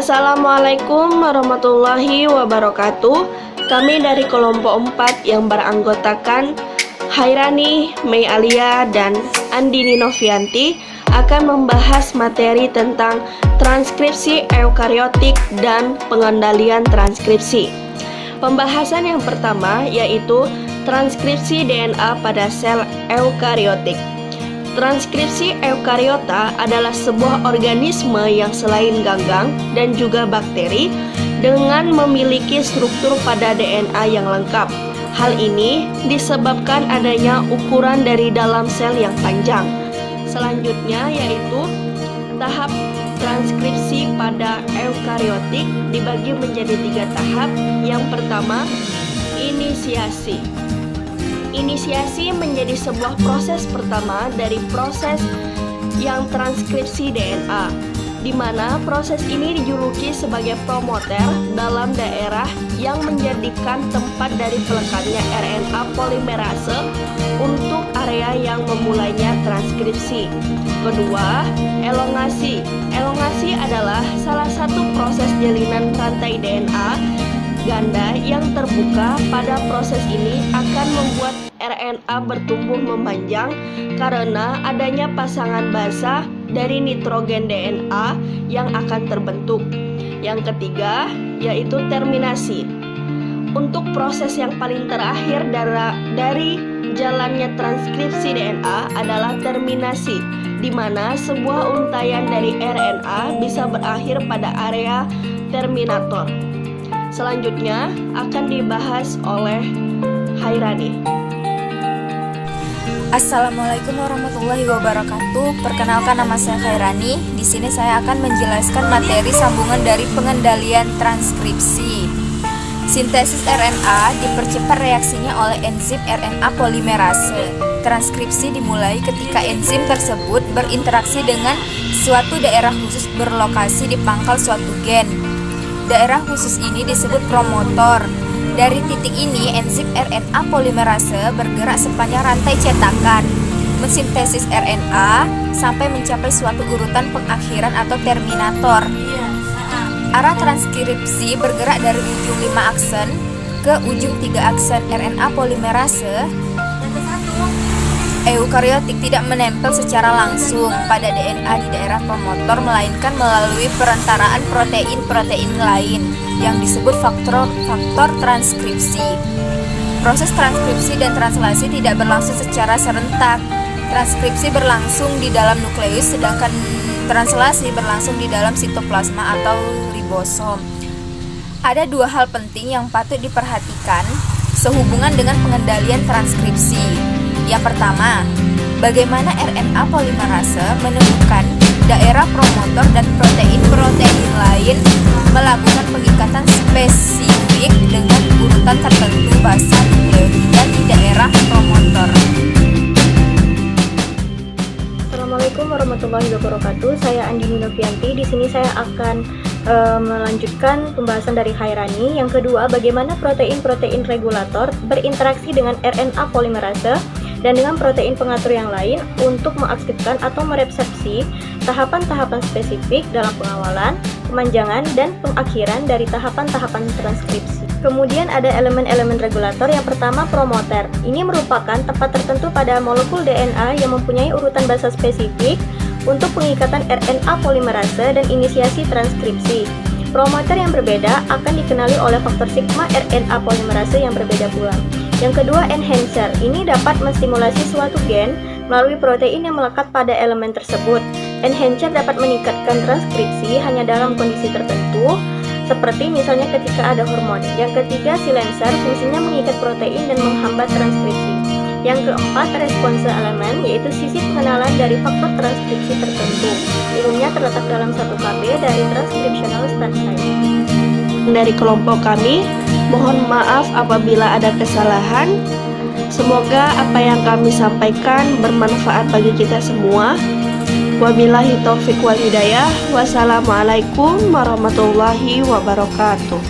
Assalamualaikum warahmatullahi wabarakatuh. Kami dari kelompok 4 yang beranggotakan Hairani, Mei Alia, dan Andini Novianti akan membahas materi tentang transkripsi eukariotik dan pengendalian transkripsi. Pembahasan yang pertama yaitu transkripsi DNA pada sel eukariotik. Transkripsi eukariota adalah sebuah organisme yang selain ganggang dan juga bakteri dengan memiliki struktur pada DNA yang lengkap. Hal ini disebabkan adanya ukuran dari dalam sel yang panjang. Selanjutnya yaitu tahap transkripsi pada eukariotik dibagi menjadi 3 tahap. Yang pertama, inisiasi. Inisiasi menjadi sebuah proses pertama dari proses yang transkripsi DNA, di mana proses ini dijuluki sebagai promoter dalam daerah yang menjadikan tempat dari pelekatnya RNA polimerase untuk area yang memulainya transkripsi. Kedua, elongasi. Elongasi adalah salah satu proses jalinan rantai DNA ganda yang terbuka. Pada proses ini akan membuat RNA bertumbuh memanjang karena adanya pasangan basa dari nitrogen DNA yang akan terbentuk. Yang ketiga yaitu terminasi. Untuk proses yang paling terakhir dari jalannya transkripsi DNA adalah terminasi, di mana sebuah untaian dari RNA bisa berakhir pada area terminator. Selanjutnya akan dibahas oleh Hairani. Assalamualaikum warahmatullahi wabarakatuh. Perkenalkan, nama saya Hairani. Di sini saya akan menjelaskan materi sambungan dari pengendalian transkripsi. Sintesis RNA dipercepat reaksinya oleh enzim RNA polimerase. Transkripsi dimulai ketika enzim tersebut berinteraksi dengan suatu daerah khusus berlokasi di pangkal suatu gen. Daerah khusus ini disebut promotor. Dari titik ini, enzim RNA polimerase bergerak sepanjang rantai cetakan, mensintesis RNA sampai mencapai suatu urutan pengakhiran atau terminator. Arah transkripsi bergerak dari ujung 5 aksen ke ujung 3 aksen RNA polimerase. Eukariotik tidak menempel secara langsung pada DNA di daerah promotor, melainkan melalui perantaraan protein-protein lain yang disebut faktor transkripsi. Proses transkripsi dan translasi tidak berlangsung secara serentak. Transkripsi berlangsung di dalam nukleus, sedangkan translasi berlangsung di dalam sitoplasma atau ribosom. Ada 2 hal penting yang patut diperhatikan sehubungan dengan pengendalian transkripsi. Yang pertama, bagaimana RNA polimerase menemukan daerah promotor dan protein-protein lain melakukan pengikatan spesifik dengan urutan tertentu basa nukleotida di daerah promotor. Assalamualaikum warahmatullahi wabarakatuh. Saya Andini Novianti. Di sini saya akan melanjutkan pembahasan dari Hairani. Yang kedua, bagaimana protein-protein regulator berinteraksi dengan RNA polimerase dan dengan protein pengatur yang lain untuk mengaktifkan atau meresepsi tahapan-tahapan spesifik dalam pengawalan, pemanjangan, dan pengakhiran dari tahapan-tahapan transkripsi. Kemudian ada elemen-elemen regulator. Yang pertama, promoter. Ini merupakan tempat tertentu pada molekul DNA yang mempunyai urutan basa spesifik untuk pengikatan RNA polimerase dan inisiasi transkripsi. Promoter yang berbeda akan dikenali oleh faktor sigma RNA polimerase yang berbeda pula. Yang kedua, enhancer. Ini dapat menstimulasi suatu gen melalui protein yang melekat pada elemen tersebut. Enhancer dapat meningkatkan transkripsi hanya dalam kondisi tertentu, seperti misalnya ketika ada hormon. Yang ketiga, silencer. Fungsinya mengikat protein dan menghambat transkripsi. Yang keempat, response elemen, yaitu sisi pengenalan dari faktor transkripsi tertentu. Umumnya terletak dalam 1 KB dari transcriptional stand site. Dari kelompok kami, mohon maaf apabila ada kesalahan. Semoga apa yang kami sampaikan bermanfaat bagi kita semua. Wabillahi taufiq wal hidayah. Wassalamualaikum warahmatullahi wabarakatuh.